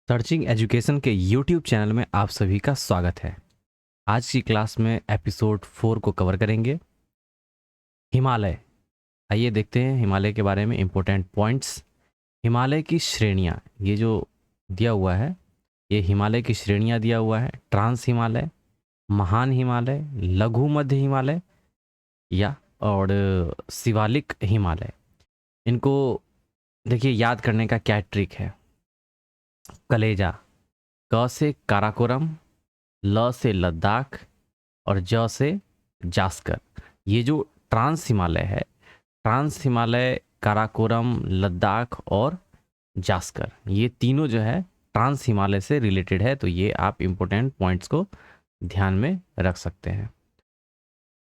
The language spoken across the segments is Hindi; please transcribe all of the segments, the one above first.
सर्चिंग एजुकेशन के यूट्यूब चैनल में आप सभी का स्वागत है। आज की क्लास में एपिसोड 4 को कवर करेंगे। हिमालय। आइए देखते हैं हिमालय के बारे में इम्पोर्टेंट पॉइंट्स। हिमालय की श्रेणियाँ, ये जो दिया हुआ है, ये हिमालय की श्रेणियाँ दिया हुआ है। ट्रांस हिमालय, महान हिमालय, लघु मध्य हिमालय या और शिवालिक हिमालय। इनको देखिए याद करने का क्या ट्रिक है। कलेजा, क से काराकोरम, ल से लद्दाख और ज से जास्कर। ये जो ट्रांस हिमालय है, ट्रांस हिमालय, काराकोरम, लद्दाख और जास्कर, ये तीनों जो है ट्रांस हिमालय से रिलेटेड है। तो ये आप इम्पोर्टेंट पॉइंट्स को ध्यान में रख सकते हैं।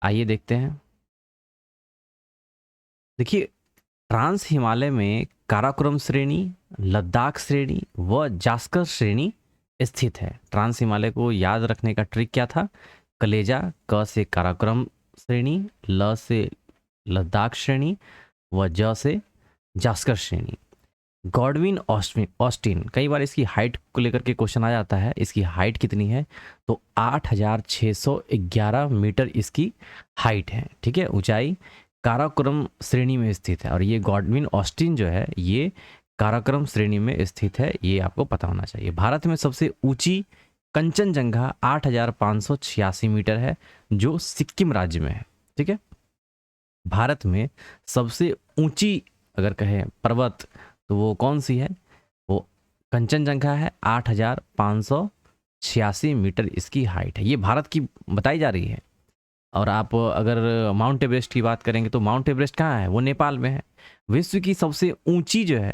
आइए देखते हैं। देखिए, ट्रांस हिमालय में काराकोरम श्रेणी, लद्दाख श्रेणी व जास्कर श्रेणी स्थित है। ट्रांस हिमालय को याद रखने का ट्रिक क्या था? कलेजा, क से काराकोरम श्रेणी, ल से लद्दाख श्रेणी व ज से जास्कर श्रेणी। गॉडविन ऑस्टिन, कई बार इसकी हाइट को लेकर के क्वेश्चन आ जाता है। इसकी हाइट कितनी है? तो 8611 मीटर इसकी हाइट है। ठीक है, ऊंचाई काराकोरम श्रेणी में स्थित है। और ये गॉडविन ऑस्टिन जो है ये काराकोरम श्रेणी में स्थित है, ये आपको पता होना चाहिए। भारत में सबसे ऊंची कंचनजंगा 8586 मीटर है, जो सिक्किम राज्य में है। ठीक है, भारत में सबसे ऊंची अगर कहें पर्वत तो वो कौन सी है? वो कंचनजंगा है, 8586 मीटर इसकी हाइट है। ये भारत की बताई जा रही है। और आप अगर माउंट एवरेस्ट की बात करेंगे तो माउंट एवरेस्ट कहाँ है? वो नेपाल में है। विश्व की सबसे ऊंची जो है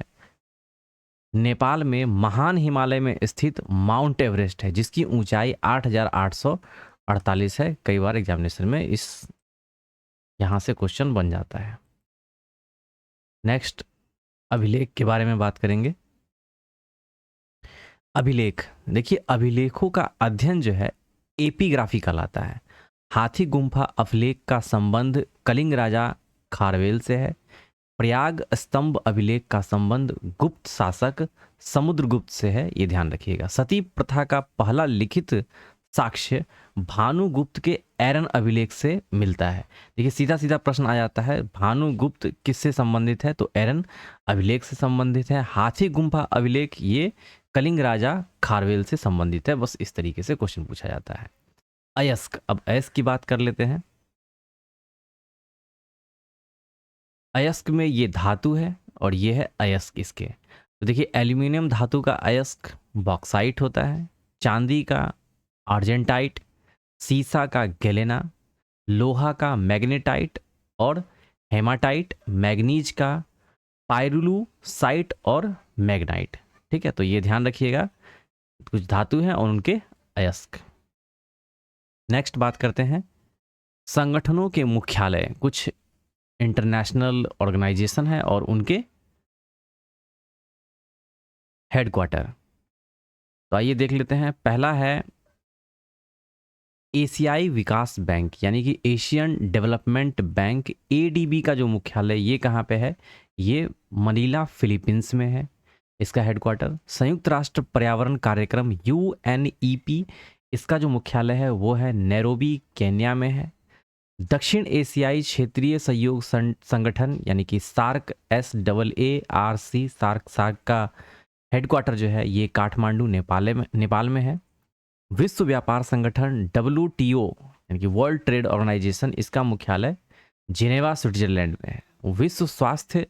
नेपाल में महान हिमालय में स्थित माउंट एवरेस्ट है, जिसकी ऊंचाई 8848 है। कई बार एग्जामिनेशन में इस यहाँ से क्वेश्चन बन जाता है। नेक्स्ट, अभिलेख के बारे में बात करेंगे। अभिलेख, देखिए अभिलेखों का अध्ययन जो है एपिग्राफी कहलाता है। हाथी गुम्फा अभिलेख का संबंध कलिंग राजा खारवेल से है। प्रयाग स्तंभ अभिलेख का संबंध गुप्त शासक समुद्रगुप्त से है, ये ध्यान रखिएगा। सती प्रथा का पहला लिखित साक्ष्य भानुगुप्त के एरन अभिलेख से मिलता है। देखिए सीधा सीधा प्रश्न आ जाता है, भानुगुप्त किससे संबंधित है? तो एरन अभिलेख से संबंधित है। हाथी गुम्फा अभिलेख ये कलिंग राजा खारवेल से संबंधित है। बस इस तरीके से क्वेश्चन पूछा जाता है। अयस्क, अब अयस्क की बात कर लेते हैं। अयस्क में ये धातु है और ये है अयस्क इसके। तो देखिए एल्यूमिनियम धातु का अयस्क बॉक्साइट होता है, चांदी का आर्जेंटाइट, सीसा का गैलेना, लोहा का मैग्नेटाइट और हेमाटाइट, मैग्नीज का पायरुलूसाइट और मैग्नाइट। ठीक है, तो ये ध्यान रखिएगा, कुछ धातु हैं और उनके अयस्क। नेक्स्ट बात करते हैं संगठनों के मुख्यालय। कुछ इंटरनेशनल ऑर्गेनाइजेशन है और उनके हेडक्वार्टर। तो आइए देख लेते हैं। पहला है एशियाई विकास बैंक, यानी कि एशियन डेवलपमेंट बैंक, एडीबी का जो मुख्यालय ये कहाँ पे है? ये मनीला फिलीपींस में है इसका हेडक्वार्टर। संयुक्त राष्ट्र पर्यावरण कार्यक्रम यूएनईपी, इसका जो मुख्यालय है वो है नैरोबी केन्या में है। दक्षिण एशियाई क्षेत्रीय सहयोग संगठन यानी कि सार्क, SAARC, सार्क का हेडक्वार्टर जो है ये काठमांडू नेपाल में है। विश्व व्यापार संगठन WTO यानी कि वर्ल्ड ट्रेड ऑर्गेनाइजेशन, इसका मुख्यालय जिनेवा स्विट्जरलैंड में है। विश्व स्वास्थ्य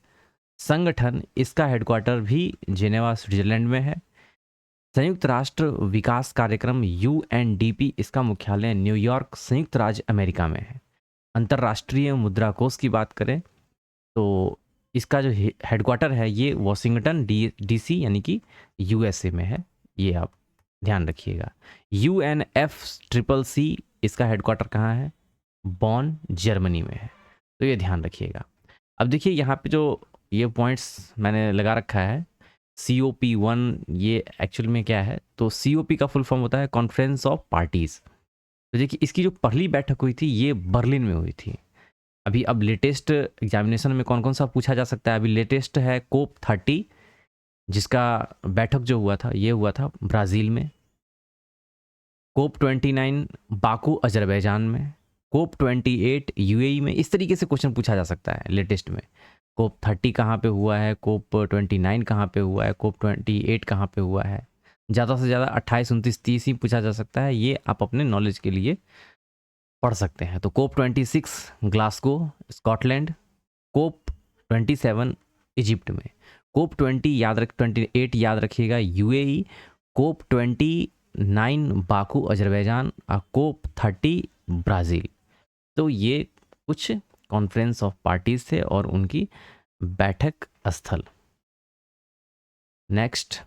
संगठन, इसका हेडक्वार्टर भी जिनेवा स्विट्जरलैंड में है। संयुक्त राष्ट्र विकास कार्यक्रम UNDP, इसका मुख्यालय न्यूयॉर्क संयुक्त राज्य अमेरिका में है। अंतर्राष्ट्रीय मुद्रा कोष की बात करें तो इसका जो हेडक्वार्टर है ये वॉशिंगटन DC यानी कि USA में है, ये आप ध्यान रखिएगा। UNFCCC, इसका हेडक्वार्टर कहाँ है? बॉन, जर्मनी में है, तो ये ध्यान रखिएगा। अब देखिए यहाँ पे जो ये पॉइंट्स मैंने लगा रखा है COP1, ये एक्चुअल में क्या है? तो COP का फुल फॉर्म होता है कॉन्फ्रेंस ऑफ पार्टीज। तो देखिए इसकी जो पहली बैठक हुई थी ये बर्लिन में हुई थी। अभी अब लेटेस्ट एग्जामिनेशन में कौन कौन सा पूछा जा सकता है? अभी लेटेस्ट है COP30 जिसका बैठक जो हुआ था ये हुआ था ब्राज़ील में। कोप 29 बाकू अज़रबैजान में। कोप 28 यूएई में। इस तरीके से क्वेश्चन पूछा जा सकता है लेटेस्ट में। कोप 30 कहाँ पे हुआ है, कोप 29 कहाँ पे हुआ है, कोप 28 कहाँ पे हुआ है। ज़्यादा से ज़्यादा 28, 29, 30 ही पूछा जा सकता है। ये आप अपने नॉलेज के लिए पढ़ सकते हैं। तो कोप 26 ग्लासगो स्कॉटलैंड। कोप 27 इजिप्ट में। कोप 28 याद रखिएगा यूएई। कोप 29 बाकू अजरबैजान और कोप 30 ब्राज़ील। तो ये कुछ कॉन्फ्रेंस ऑफ पार्टीज थे और उनकी बैठक स्थल। नेक्स्ट,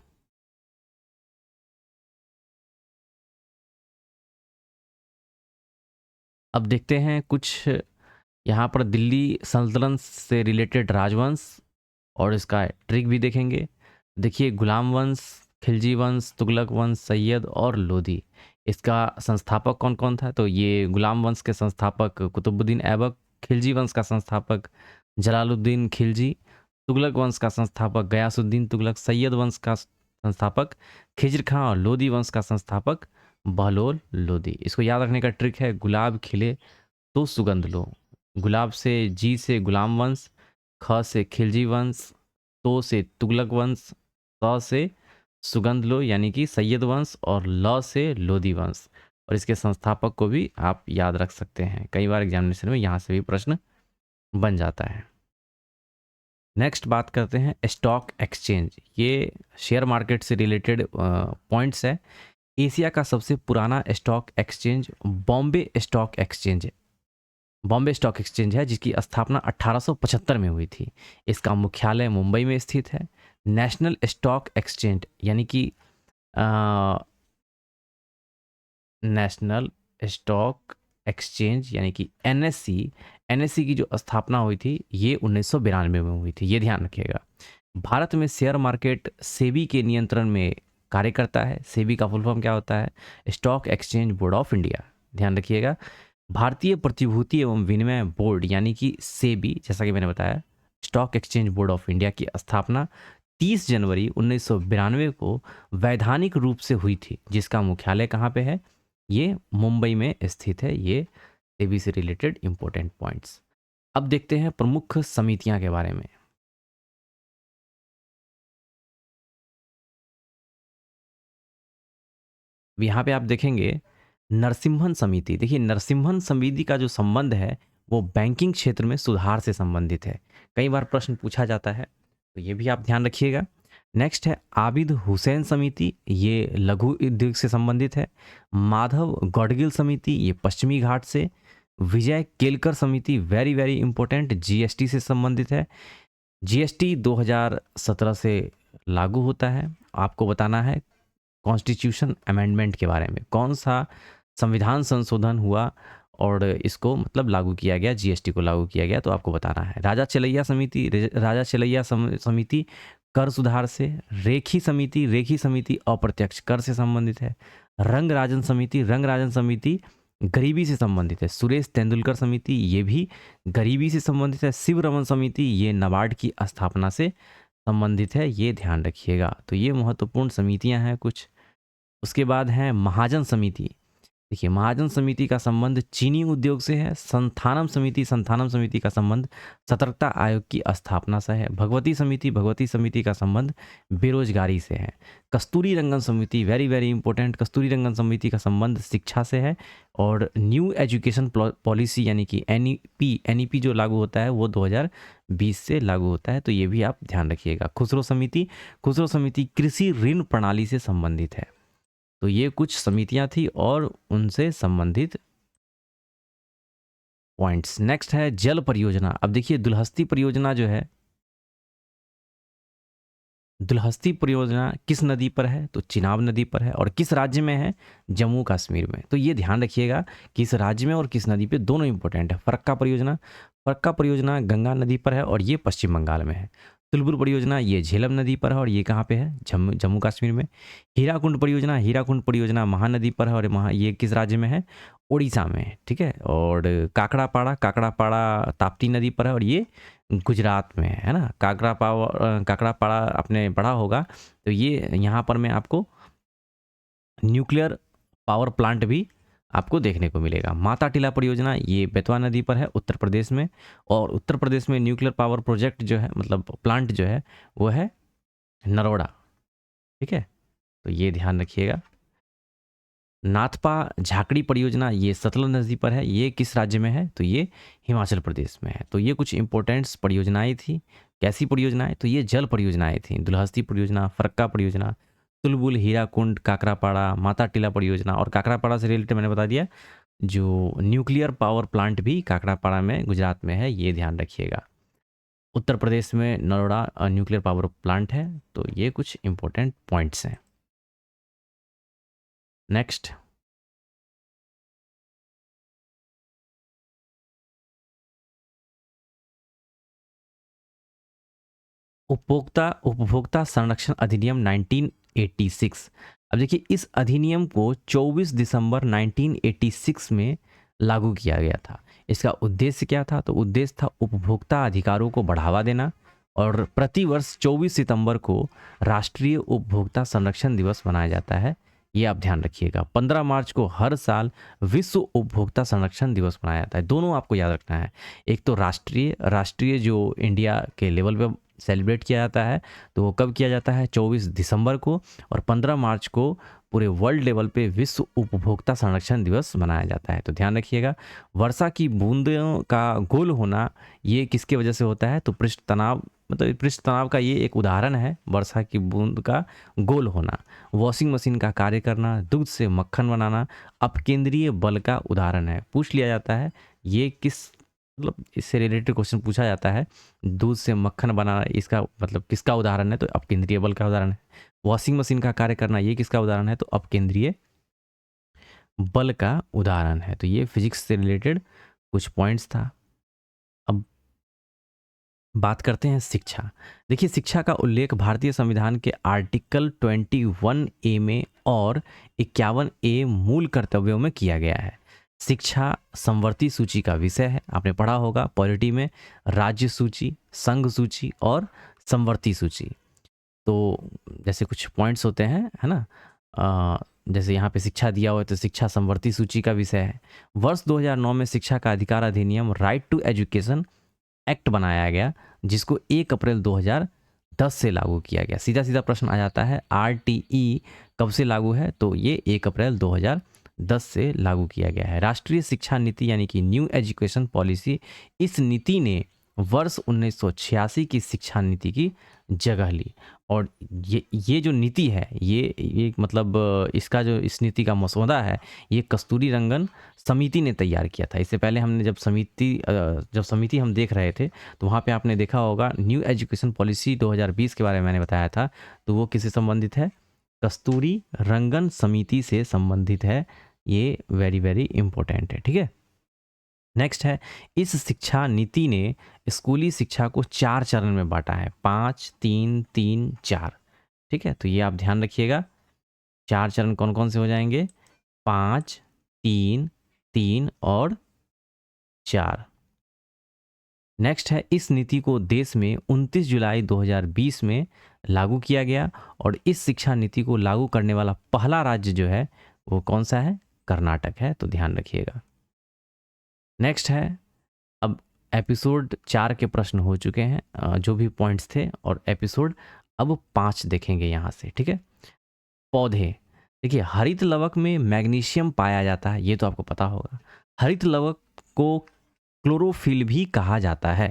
अब देखते हैं कुछ यहाँ पर दिल्ली सल्तनत से रिलेटेड राजवंश और इसका ट्रिक भी देखेंगे। देखिए, गुलाम वंश, खिलजी वंश, तुगलक वंश, सैयद और लोधी। इसका संस्थापक कौन कौन था? तो ये गुलाम वंश के संस्थापक कुतुबुद्दीन ऐबक, खिलजी वंश का संस्थापक जलालुद्दीन खिलजी, तुगलक वंश का संस्थापक गयासुद्दीन तुगलक, सैयद वंश का संस्थापक खिज्र खां और लोधी वंश का संस्थापक बहलोल लोधी। इसको याद रखने का ट्रिक है, गुलाब खिले तो सुगंध लो। गुलाब से जी से गुलाम वंश, ख से खिलजी वंश, तो से तुगलक वंश, स से सुगंध लो यानी कि सैयद वंश और ल से लोधी वंश। और इसके संस्थापक को भी आप याद रख सकते हैं, कई बार एग्जामिनेशन में यहाँ से भी प्रश्न बन जाता है। नेक्स्ट बात करते हैं स्टॉक एक्सचेंज। ये शेयर मार्केट से रिलेटेड पॉइंट्स है। एशिया का सबसे पुराना stock exchange Bombay stock exchange है। बॉम्बे स्टॉक एक्सचेंज है जिसकी स्थापना 1875 में हुई थी। इसका मुख्यालय मुंबई में स्थित है। नेशनल स्टॉक एक्सचेंज यानी कि नेशनल स्टॉक एक्सचेंज यानी कि एनएससी की जो स्थापना हुई थी ये 1992 में हुई थी। ये ध्यान रखिएगा। भारत में शेयर मार्केट सेबी के नियंत्रण में कार्य करता है। सेबी का फुल फॉर्म क्या होता है? Stock exchange board of India. ध्यान रखिएगा। भारतीय प्रतिभूति एवं विनिमय बोर्ड यानी कि सेबी, जैसा कि मैंने बताया, stock exchange board of India की स्थापना 30 जनवरी 1992 को वैधानिक रूप से हुई थी, जिसका मुख्यालय कहाँ पे है? ये मुंबई में स्थित है। ये सेबी से रिलेटेड इंपॉर्टेंट पॉइंट्स। अब देखते हैं प्रमुख समितियां के बारे में। यहाँ पे आप देखेंगे नरसिम्हन समिति। देखिए, नरसिम्हन समिति का जो संबंध है वो बैंकिंग क्षेत्र में सुधार से संबंधित है। कई बार प्रश्न पूछा जाता है, तो ये भी आप ध्यान रखिएगा। नेक्स्ट है आबिद हुसैन समिति, ये लघु उद्योग से संबंधित है। माधव गौडगिल समिति, ये पश्चिमी घाट से। विजय केलकर समिति, वेरी वेरी इंपॉर्टेंट, जीएसटी से संबंधित है। जीएसटी 2017 से लागू होता है। आपको बताना है कॉन्स्टिट्यूशन अमेंडमेंट के बारे में, कौन सा संविधान संशोधन हुआ और इसको मतलब लागू किया गया, जीएसटी को लागू किया गया, तो आपको बताना है। राजा चलैया समिति कर सुधार से। रेखी समिति अप्रत्यक्ष कर से संबंधित है। रंग राजन समिति गरीबी से संबंधित है। सुरेश तेंदुलकर समिति, ये भी गरीबी से संबंधित है। शिव रमन समिति, ये नाबार्ड की स्थापना से संबंधित है, ये ध्यान रखिएगा। तो ये महत्वपूर्ण समितियां हैं कुछ। उसके बाद है महाजन समिति। देखिए, महाजन समिति का संबंध चीनी उद्योग से है। संथानम समिति का संबंध सतर्कता आयोग की स्थापना से है। भगवती समिति का संबंध बेरोजगारी से है। कस्तूरी रंगन समिति, वेरी वेरी इंपॉर्टेंट, कस्तूरी रंगन समिति का संबंध शिक्षा से है। और न्यू एजुकेशन पॉलिसी यानी कि एनईपी जो लागू होता है वो 2020 से लागू होता है, तो ये भी आप ध्यान रखिएगा। खुसरो समिति कृषि ऋण प्रणाली से संबंधित है। तो ये कुछ समितियां थी और उनसे संबंधित पॉइंट्स। नेक्स्ट है जल परियोजना। अब देखिए, दुलहस्ती परियोजना जो है, दुलहस्ती परियोजना किस नदी पर है? तो चिनाब नदी पर है। और किस राज्य में है? जम्मू कश्मीर में। तो ये ध्यान रखिएगा, किस राज्य में और किस नदी पे, दोनों इंपॉर्टेंट है। फरक्का परियोजना गंगा नदी पर है और ये पश्चिम बंगाल में है। तुलबुर परियोजना ये झेलम नदी पर है और ये कहाँ पे है? जम्मू कश्मीर में। हीराकुंड परियोजना महानदी पर है और ये किस राज्य में है? उड़ीसा में है, ठीक है। और काकड़ापाड़ा ताप्ती नदी पर है और ये गुजरात में है ना। काकड़ापाड़ा आपने पढ़ा होगा, तो ये यहाँ पर मैं आपको न्यूक्लियर पावर प्लांट भी आपको देखने को मिलेगा। माता टीला परियोजना ये बेतवा नदी पर है उत्तर प्रदेश में, और उत्तर प्रदेश में न्यूक्लियर पावर प्रोजेक्ट जो है, मतलब प्लांट जो है, वो है नरोड़ा, ठीक है। तो ये ध्यान रखिएगा। नाथपा झाकड़ी परियोजना ये सतलज नदी पर है, ये किस राज्य में है, तो ये हिमाचल प्रदेश में है। तो ये कुछ इंपॉर्टेंट्स परियोजनाएं थी। कैसी परियोजनाएं, तो ये जल परियोजनाएं थी। दुलहस्ती परियोजना, फरक्का परियोजना, तुलबुल, हीराकुंड, काकरापाड़ा, माता टीला परियोजना। और काकरापाड़ा से रिलेटेड मैंने बता दिया, जो न्यूक्लियर पावर प्लांट भी काकरापाड़ा में गुजरात में है, ये ध्यान रखिएगा। उत्तर प्रदेश में नरोड़ा न्यूक्लियर पावर प्लांट है। तो ये कुछ इंपॉर्टेंट पॉइंट्स हैं। नेक्स्ट, उपभोक्ता उपभोक्ता संरक्षण अधिनियम 1986। अब देखिए, इस अधिनियम को 24 दिसंबर 1986 में लागू किया गया था। इसका उद्देश्य क्या था, तो उद्देश्य था उपभोक्ता अधिकारों को बढ़ावा देना, और प्रतिवर्ष 24 सितंबर को राष्ट्रीय उपभोक्ता संरक्षण दिवस मनाया जाता है। ये आप ध्यान रखिएगा। 15 मार्च को हर साल विश्व उपभोक्ता संरक्षण दिवस मनाया जाता है। दोनों आपको याद रखना है। एक तो राष्ट्रीय राष्ट्रीय जो इंडिया के लेवल पे सेलिब्रेट किया जाता है, तो वो कब किया जाता है, 24 दिसंबर को। और 15 मार्च को पूरे वर्ल्ड लेवल पे विश्व उपभोक्ता संरक्षण दिवस मनाया जाता है। तो ध्यान रखिएगा। वर्षा की बूंदों का गोल होना, ये किसके वजह से होता है, तो पृष्ठ तनाव, मतलब पृष्ठ तनाव का ये एक उदाहरण है, वर्षा की बूंद का गोल होना। वॉशिंग मशीन का कार्य करना, दूध से मक्खन बनाना अपकेंद्रीय बल का उदाहरण है। पूछ लिया जाता है ये किस, मतलब इससे रिलेटेड क्वेश्चन पूछा जाता है, दूध से मक्खन बनाना इसका मतलब किसका उदाहरण है, तो अपकेंद्रीय बल का उदाहरण है। वॉशिंग मशीन का कार्य करना ये किसका उदाहरण है, तो अपकेंद्रीय बल का उदाहरण है। तो ये फिजिक्स से रिलेटेड कुछ पॉइंट्स था। अब बात करते हैं शिक्षा। देखिए, शिक्षा का उल्लेख भारतीय संविधान के आर्टिकल 21A में और 51A मूल कर्तव्यों में किया गया है। शिक्षा संवर्ती सूची का विषय है। आपने पढ़ा होगा पॉलिटी में, राज्य सूची, संघ सूची और संवर्ती सूची। तो जैसे कुछ पॉइंट्स होते हैं, है ना। जैसे यहाँ पे शिक्षा दिया हुआ है, तो शिक्षा संवर्ती सूची का विषय है। वर्ष 2009 में शिक्षा का अधिकार अधिनियम, राइट टू एजुकेशन एक्ट बनाया गया, जिसको 1 अप्रैल 2010 से लागू किया गया। सीधा सीधा प्रश्न आ जाता है, RTE कब से लागू है, तो ये 1 अप्रैल 2010 से लागू किया गया है। राष्ट्रीय शिक्षा नीति यानी कि न्यू एजुकेशन पॉलिसी, इस नीति ने वर्ष 1986 की शिक्षा नीति की जगह ली। और ये जो नीति है, ये मतलब इसका जो इस नीति का मसौदा है, ये कस्तूरी रंगन समिति ने तैयार किया था। इससे पहले हमने जब समिति हम देख रहे थे, तो वहाँ पे आपने देखा होगा न्यू एजुकेशन पॉलिसी 2020 के बारे में मैंने बताया था, तो वो किससे संबंधित है, कस्तूरी रंगन समिति से संबंधित है। ये वेरी वेरी इंपॉर्टेंट है, ठीक है। नेक्स्ट है, इस शिक्षा नीति ने स्कूली शिक्षा को 4 चरण में बांटा है, 5, 3, 3, 4, ठीक है। तो ये आप ध्यान रखिएगा। 4 चरण कौन कौन से हो जाएंगे, 5, 3, 3 और 4। नेक्स्ट है, इस नीति को देश में 29 जुलाई 2020 में लागू किया गया, और इस शिक्षा नीति को लागू करने वाला पहला राज्य जो है वो कौन सा है, कर्नाटक है। तो ध्यान रखिएगा। नेक्स्ट है, अब एपिसोड 4 के प्रश्न हो चुके हैं, जो भी पॉइंट्स थे, और एपिसोड अब 5 देखेंगे यहाँ से, ठीक है। पौधे, देखिए, हरित लवक में मैग्नीशियम पाया जाता है, ये तो आपको पता होगा। हरित लवक को क्लोरोफिल भी कहा जाता है।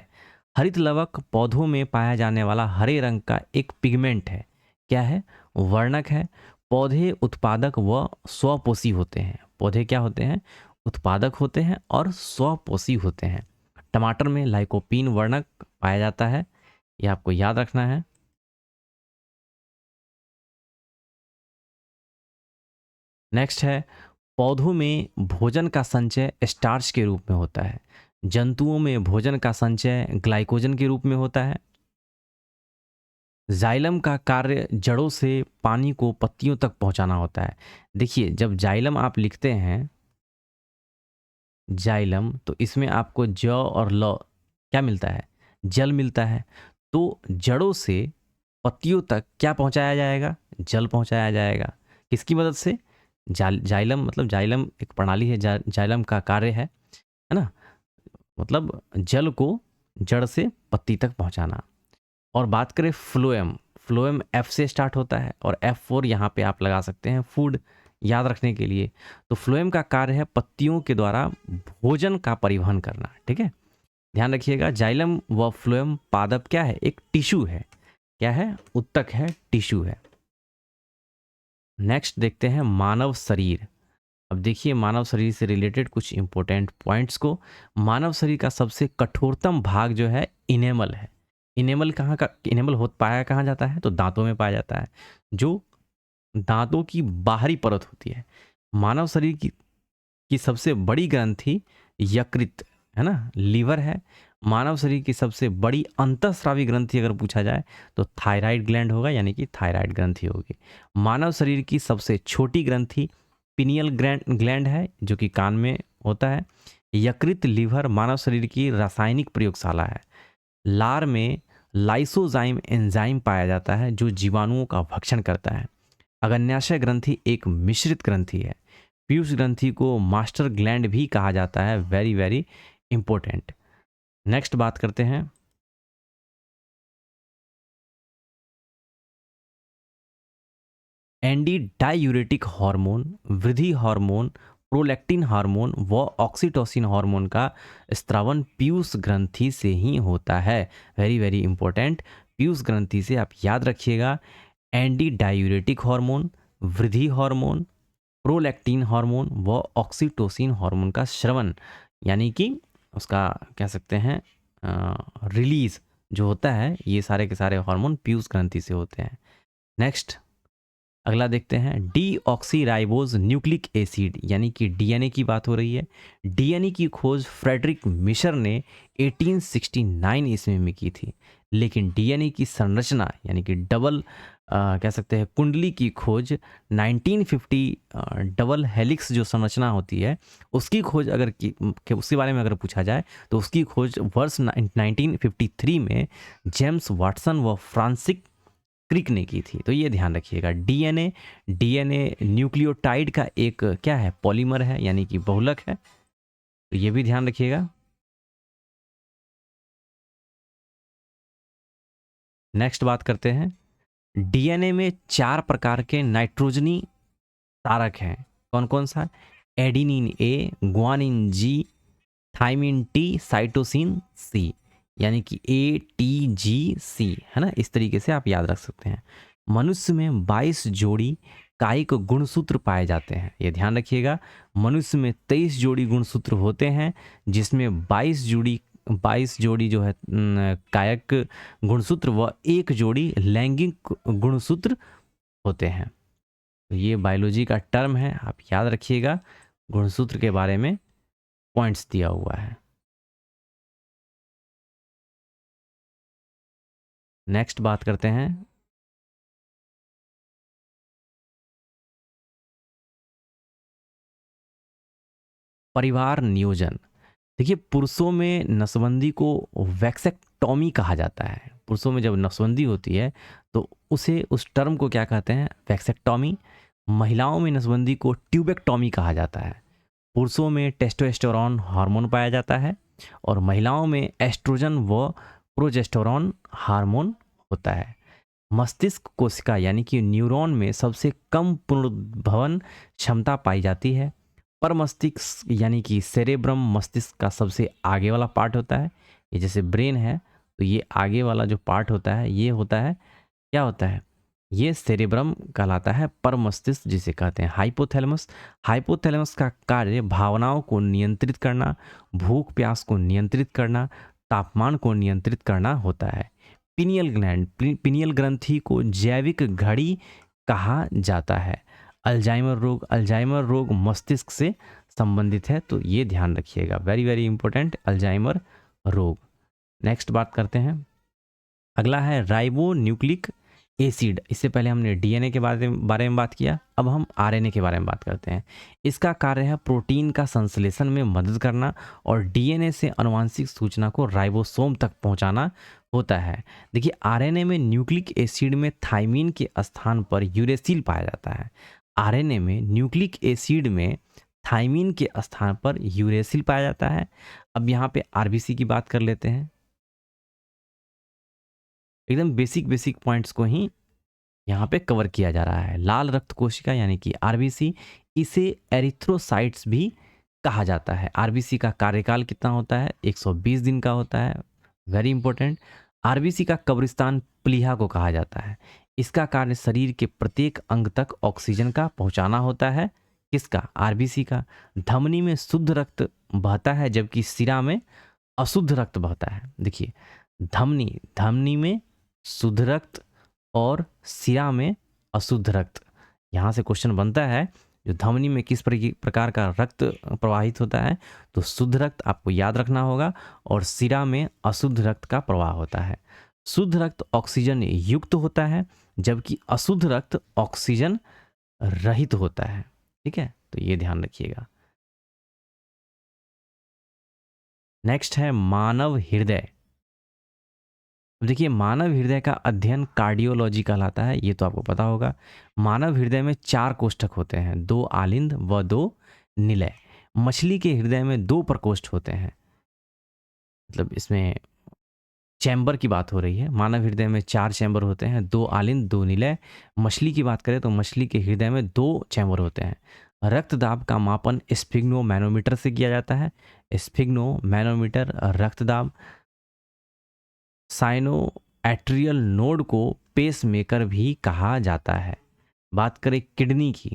हरित लवक पौधों में पाया जाने वाला हरे रंग का एक पिगमेंट है। क्या है, वर्णक है। पौधे उत्पादक व स्वपोषी होते हैं। पौधे क्या होते हैं, उत्पादक होते हैं और स्वपोषी होते हैं। टमाटर में लाइकोपीन वर्णक पाया जाता है, यह आपको याद रखना है। नेक्स्ट है, पौधों में भोजन का संचय स्टार्च के रूप में होता है। जंतुओं में भोजन का संचय ग्लाइकोजन के रूप में होता है। जाइलम का कार्य जड़ों से पानी को पत्तियों तक पहुंचाना होता है। देखिए, जब जाइलम आप लिखते हैं, जाइलम, तो इसमें आपको ज और ल क्या मिलता है? जल मिलता है। तो जड़ों से पत्तियों तक क्या पहुंचाया जाएगा? जल पहुंचाया जाएगा। किसकी मदद से? जाइलम, मतलब जाइलम एक प्रणाली है, जाइलम का कार्य है ना? मतलब जल को जड़ से पत्ती तक पहुंचाना। और बात करें फ्लोएम, फ्लोएम एफ से स्टार्ट होता है और F4 यहाँ पे आप लगा सकते हैं फूड याद रखने के लिए। तो फ्लोएम का कार्य है पत्तियों के द्वारा भोजन का परिवहन करना। ठीक है, ध्यान रखिएगा, जाइलम व फ्लोएम पादप क्या है? एक टिश्यू है। क्या है? उत्तक है, टिश्यू है। नेक्स्ट देखते हैं मानव शरीर। अब देखिए मानव शरीर से रिलेटेड कुछ इंपॉर्टेंट पॉइंट्स को। मानव शरीर का सबसे कठोरतम भाग जो है इनेमल है। इनेमल कहाँ का? इनेमल हो पाया कहाँ जाता है? तो दांतों में पाया जाता है, जो दांतों की बाहरी परत होती है। मानव शरीर की सबसे बड़ी ग्रंथि यकृत है ना, लीवर है। मानव शरीर की सबसे बड़ी अंतःस्रावी ग्रंथि अगर पूछा जाए तो थायराइड ग्लैंड होगा, यानी कि थायराइड ग्रंथि होगी। मानव शरीर की सबसे छोटी ग्रंथि पिनियल ग्लैंड है, जो कि कान में होता है। यकृत, लीवर मानव शरीर की रासायनिक प्रयोगशाला है। लार में लाइसोजाइम एंजाइम पाया जाता है, जो जीवाणुओं का भक्षण करता है। अग्न्याशय ग्रंथि एक मिश्रित ग्रंथि है। पीयूष ग्रंथि को मास्टर ग्लैंड भी कहा जाता है। Very very important. नेक्स्ट बात करते हैं एंडी डायूरेटिक हार्मोन, वृद्धि हार्मोन, प्रोलैक्टिन हार्मोन व ऑक्सीटोसिन हार्मोन का स्त्रावन पीयूष ग्रंथि से ही होता है। वेरी वेरी इंपॉर्टेंट, पीयूष ग्रंथि से आप याद रखिएगा। एंटी डायूरेटिक हार्मोन, वृद्धि हार्मोन, प्रोलैक्टिन हार्मोन व ऑक्सीटोसिन हार्मोन का श्रवण, यानी कि उसका कह सकते हैं रिलीज जो होता है, ये सारे के सारे हार्मोन पीयूष ग्रंथि से होते हैं। नेक्स्ट अगला देखते हैं डीऑक्सीराइबोज न्यूक्लिक एसिड, यानी कि डीएनए की बात हो रही है। डीएनए की खोज फ्रेडरिक मिशर ने 1869 ईस्वी में की थी, लेकिन डीएनए की संरचना यानी कि डबल कह सकते हैं कुंडली की खोज 1950 डबल हेलिक्स जो संरचना होती है उसकी खोज अगर उसके बारे में अगर पूछा जाए तो उसकी खोज वर्ष 1953 में जेम्स वाटसन व फ्रांसिस क्रिक ने की थी। तो ये ध्यान रखिएगा, डीएनए डीएनए न्यूक्लियोटाइड का एक क्या है? पॉलीमर है, यानी कि बहुलक है। तो ये भी ध्यान रखिएगा। नेक्स्ट बात करते हैं, डीएनए में 4 प्रकार के नाइट्रोजनी कारक हैं। कौन कौन सा? एडिनिन ए, ग्वानिन जी, थाइमिन टी, साइटोसिन सी, यानी कि ATGC है ना। इस तरीके से आप याद रख सकते हैं। मनुष्य में 22 जोड़ी कायिक गुणसूत्र पाए जाते हैं। ये ध्यान रखिएगा, मनुष्य में 23 जोड़ी गुणसूत्र होते हैं, जिसमें 22 जोड़ी जो है कायिक गुणसूत्र व 1 जोड़ी लैंगिक गुणसूत्र होते हैं। तो ये बायोलॉजी का टर्म है, आप याद रखिएगा। गुणसूत्र के बारे में पॉइंट्स दिया हुआ है। नेक्स्ट बात करते हैं परिवार नियोजन। देखिए पुरुषों में नसबंदी को वैक्सेक्टॉमी कहा जाता है। पुरुषों में जब नसबंदी होती है तो उस टर्म को क्या कहते हैं? वैक्सेक्टॉमी। महिलाओं में नसबंदी को ट्यूबेक्टॉमी कहा जाता है। पुरुषों में टेस्टोस्टेरोन हार्मोन पाया जाता है और महिलाओं में एस्ट्रोजन व प्रोजेस्टेरोन हार्मोन होता है। मस्तिष्क कोशिका यानी कि न्यूरॉन में सबसे कम पुनरुद्भवन क्षमता पाई जाती है। पर मस्तिष्क यानी कि सेरेब्रम मस्तिष्क का सबसे आगे वाला पार्ट होता है। ये जैसे ब्रेन है तो ये आगे वाला जो पार्ट होता है ये होता है, क्या होता है? ये सेरेब्रम कहलाता है। पर मस्तिष्क जिसे कहते हैं हाइपोथैलेमस। हाइपोथैलेमस का कार्य भावनाओं को नियंत्रित करना, भूख प्यास को नियंत्रित करना, तापमान को नियंत्रित करना होता है। पिनियल ग्लैंड, पिनियल ग्रंथि को जैविक घड़ी कहा जाता है। अल्जाइमर रोग मस्तिष्क से संबंधित है, तो ये ध्यान रखिएगा। वेरी वेरी इंपॉर्टेंट, अल्जाइमर रोग। नेक्स्ट बात करते हैं, अगला है राइबो न्यूक्लिक एसिड, इससे पहले हमने डीएनए के बारे में बात किया, अब हम आरएनए के बारे में बात करते हैं। इसका कार्य है प्रोटीन का संश्लेषण में मदद करना और डीएनए से आनुवंशिक सूचना को राइबोसोम तक पहुंचाना होता है। देखिए आरएनए में न्यूक्लिक एसिड में थाइमिन के स्थान पर यूरेसिल पाया जाता है। आरएनए में न्यूक्लिक एसिड में थाइमिन के स्थान पर यूरेसिल पाया जाता है। अब यहाँ पे आरबीसी की बात कर लेते हैं। एकदम बेसिक बेसिक पॉइंट्स को ही यहाँ पे कवर किया जा रहा है। लाल रक्त कोशिका यानी कि आरबीसी, इसे एरिथ्रोसाइट्स भी कहा जाता है। आरबीसी का कार्यकाल कितना होता है? 120 दिन का होता है। Very important. आरबीसी का कब्रिस्तान प्लीहा को कहा जाता है। इसका कार्य शरीर के प्रत्येक अंग तक ऑक्सीजन का पहुंचाना होता है। किसका? आरबीसी का। धमनी में शुद्ध रक्त बहता है जबकि सिरा में अशुद्ध रक्त बहता है। देखिए धमनी में शुद्ध रक्त और सिरा में अशुद्ध रक्त। यहाँ से क्वेश्चन बनता है जो धमनी में किस प्रकार का रक्त प्रवाहित होता है, तो शुद्ध रक्त आपको याद रखना होगा और सिरा में अशुद्ध रक्त का प्रवाह होता है। शुद्ध रक्त ऑक्सीजन युक्त होता है जबकि अशुद्ध रक्त ऑक्सीजन रहित होता है। ठीक है, तो ये ध्यान रखिएगा। नेक्स्ट है मानव हृदय। देखिए मानव हृदय का अध्ययन कार्डियोलॉजी कहलाता है, ये तो आपको पता होगा। मानव हृदय में 4 कोष्ठक होते हैं, 2 आलिंद व 2 निलय। मछली के हृदय में 2 प्रकोष्ठ होते हैं, मतलब इसमें चैम्बर की बात हो रही है। मानव हृदय में 4 चैम्बर होते हैं, 2 आलिंद 2 निलय। मछली की बात करें तो मछली के हृदय में 2 चैम्बर होते हैं। रक्तदाब का मापन स्फिग्नो मैनोमीटर से किया जाता है। स्फिग्नो मैनोमीटर रक्तदाब। साइनो एट्रियल नोड को पेस मेकर भी कहा जाता है। बात करें किडनी की,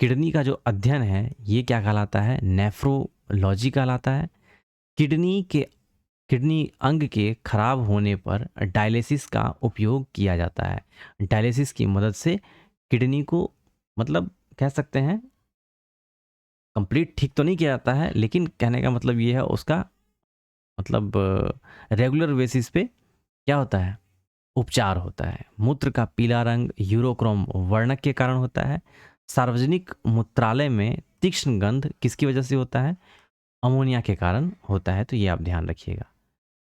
किडनी का जो अध्ययन है ये क्या कहलाता है? नेफ्रोलॉजी कहलाता है। किडनी अंग के खराब होने पर डायलिसिस का उपयोग किया जाता है। डायलिसिस की मदद से किडनी को मतलब कह सकते हैं कंप्लीट ठीक तो नहीं किया जाता है, लेकिन कहने का मतलब ये है उसका मतलब रेगुलर बेसिस पे क्या होता है? उपचार होता है। मूत्र का पीला रंग यूरोक्रोम वर्णक के कारण होता है। सार्वजनिक मूत्रालय में तीक्ष्ण गंध किसकी वजह से होता है? अमोनिया के कारण होता है, तो ये आप ध्यान रखिएगा।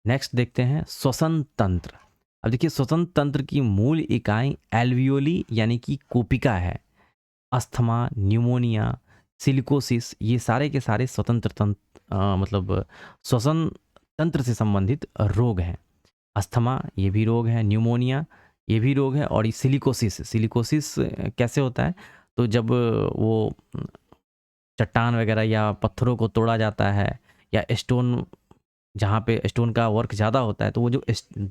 नेक्स्ट देखते हैं श्वसन तंत्र। अब देखिए श्वसन तंत्र की मूल इकाई एल्वियोली यानी कि कोपिका है। अस्थमा, न्यूमोनिया, सिलिकोसिस ये सारे के सारे स्वतंत्र तंत्र मतलब श्वसन तंत्र से संबंधित रोग हैं। अस्थमा ये भी रोग है, न्यूमोनिया ये भी रोग है, और ये सिलिकोसिस कैसे होता है? तो जब वो चट्टान वगैरह या पत्थरों को तोड़ा जाता है या स्टोन, जहाँ पे स्टोन का वर्क ज़्यादा होता है, तो वो जो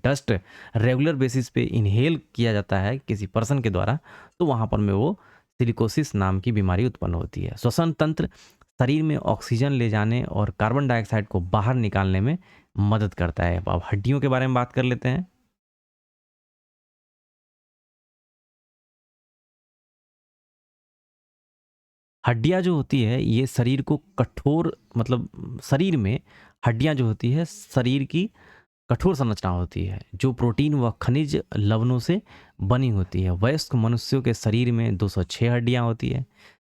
डस्ट रेगुलर बेसिस पे इनहेल किया जाता है किसी पर्सन के द्वारा, तो वहाँ पर में वो सिलिकोसिस नाम की बीमारी उत्पन्न होती है। श्वसन तंत्र शरीर में ऑक्सीजन ले जाने और कार्बन डाइऑक्साइड को बाहर निकालने में मदद करता है। अब हड्डियों के बारे में बात कर लेते हैं। हड्डियां जो होती है ये शरीर को कठोर मतलब शरीर में हड्डियां जो होती है शरीर की कठोर संरचना होती है जो प्रोटीन व खनिज लवणों से बनी होती है। वयस्क मनुष्यों के शरीर में 206 हड्डियां होती है।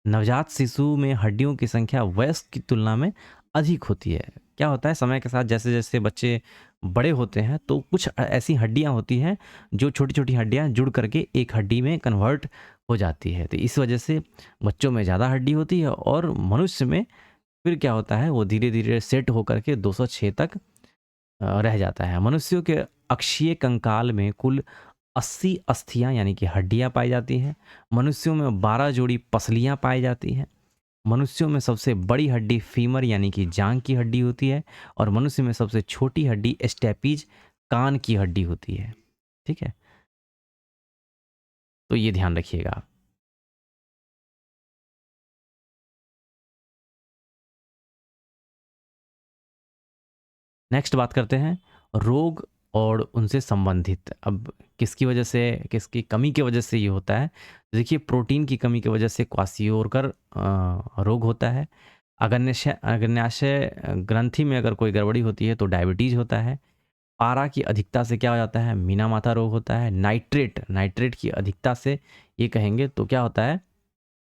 नवजात शिशु में हड्डियों की संख्या वयस्क की तुलना में अधिक होती है। क्या होता है समय के साथ जैसे जैसे बच्चे बड़े होते हैं तो कुछ ऐसी हड्डियां होती हैं जो छोटी छोटी हड्डियां जुड़ करके एक हड्डी में कन्वर्ट हो जाती है। तो इस वजह से बच्चों में ज़्यादा हड्डी होती है और मनुष्य में फिर क्या होता है वो धीरे धीरे सेट होकर के 206 तक रह जाता है। मनुष्यों के अक्षीय कंकाल में कुल 80 अस्थियां यानी कि हड्डियां पाई जाती हैं। मनुष्यों में 12 जोड़ी पसलियां पाई जाती हैं। मनुष्यों में सबसे बड़ी हड्डी फीमर यानी कि जांग की हड्डी होती है और मनुष्य में सबसे छोटी हड्डी स्टेपीज कान की हड्डी होती है। ठीक है, तो ये ध्यान रखिएगा आप। नेक्स्ट बात करते हैं रोग और उनसे संबंधित। अब किसकी वजह से, किसकी कमी की वजह से ये होता है? देखिए प्रोटीन की कमी की वजह से क्वासियोरकर रोग होता है। अग्न्याशय ग्रंथि में अगर कोई गड़बड़ी होती है तो डायबिटीज होता है। पारा की अधिकता से क्या हो जाता है, मीना माथा रोग होता है। नाइट्रेट की अधिकता से ये कहेंगे तो क्या होता है,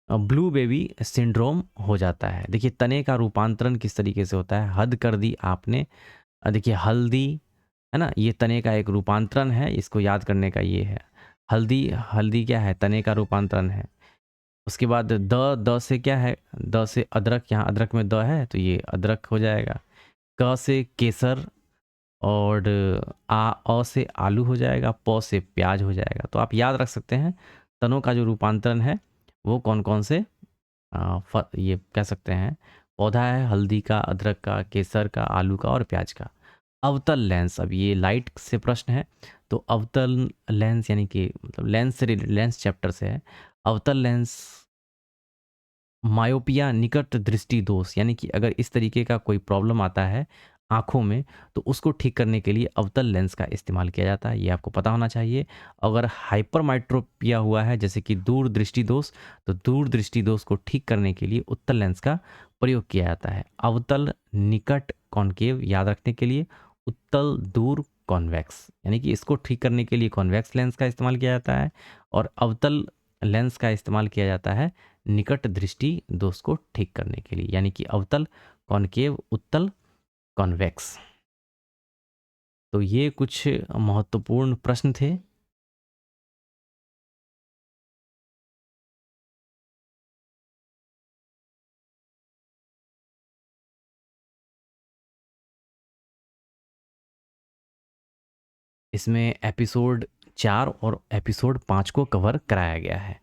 ब्लू बेबी सिंड्रोम हो जाता है। देखिए तने का रूपांतरण किस तरीके से होता है, हद कर दी आपने। देखिए हल्दी है ना, ये तने का एक रूपांतरण है, इसको याद करने का ये है। हल्दी हल्दी क्या है, तने का रूपांतरण है। उसके बाद द से क्या है, द से अदरक, यहाँ अदरक में द है तो ये अदरक हो जाएगा। क से केसर, और अ से आलू हो जाएगा। प से प्याज हो जाएगा। तो आप याद रख सकते हैं तनों का जो रूपांतरण है वो कौन कौन से ये कह सकते हैं पौधा है, हल्दी का, अदरक का, केसर का, आलू का और प्याज का। अवतल लेंस, अब ये लाइट से प्रश्न है, तो अवतल लेंस यानी कि मतलब लेंस से लेंस चैप्टर से है। अवतल लेंस मायोपिया, निकट दृष्टि दोष, यानी कि अगर इस तरीके का कोई प्रॉब्लम आता है आँखों में तो उसको ठीक करने के लिए अवतल लेंस का इस्तेमाल किया जाता है, ये आपको पता होना चाहिए। अगर हाइपरमाइट्रोपिया हुआ है जैसे कि दूर दृष्टि दोष, तो दूर दृष्टि दोष को ठीक करने के लिए उत्तल लेंस का प्रयोग किया जाता है। अवतल, निकट कॉन्केव याद रखने के लिए, उत्तल दूर कॉन्वेक्स, यानी कि इसको ठीक करने के लिए कॉन्वेक्स लेंस का इस्तेमाल किया जाता है, और अवतल लेंस का इस्तेमाल किया जाता है निकट दृष्टि दोष को ठीक करने के लिए, यानी कि अवतल, कॉनकेव, उत्तल, कॉन्वेक्स। तो ये कुछ महत्वपूर्ण प्रश्न थे। इसमें एपिसोड 4 और एपिसोड 5 को कवर कराया गया है।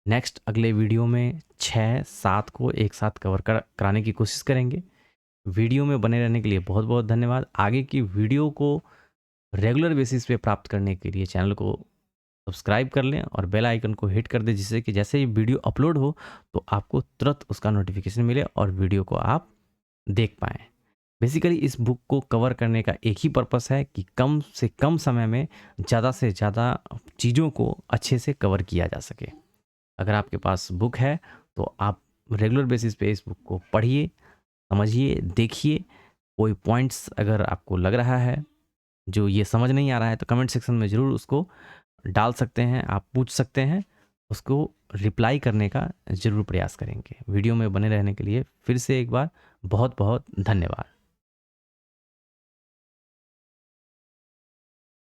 नेक्स्ट अगले वीडियो में 6, 7 को एक साथ कवर कराने की कोशिश करेंगे। वीडियो में बने रहने के लिए बहुत बहुत धन्यवाद। आगे की वीडियो को रेगुलर बेसिस पे प्राप्त करने के लिए चैनल को सब्सक्राइब कर लें और बेल आइकन को हिट कर दें, जिससे कि जैसे ही वीडियो अपलोड हो तो आपको तुरंत उसका नोटिफिकेशन मिले और वीडियो को आप देख पाएँ। बेसिकली इस बुक को कवर करने का एक ही पर्पस है कि कम से कम समय में ज़्यादा से ज़्यादा चीज़ों को अच्छे से कवर किया जा सके। अगर आपके पास बुक है तो आप रेगुलर बेसिस पे इस बुक को पढ़िए, समझिए, देखिए। कोई पॉइंट्स अगर आपको लग रहा है जो ये समझ नहीं आ रहा है तो कमेंट सेक्शन में ज़रूर उसको डाल सकते हैं, आप पूछ सकते हैं, उसको रिप्लाई करने का ज़रूर प्रयास करेंगे। वीडियो में बने रहने के लिए फिर से एक बार बहुत बहुत धन्यवाद।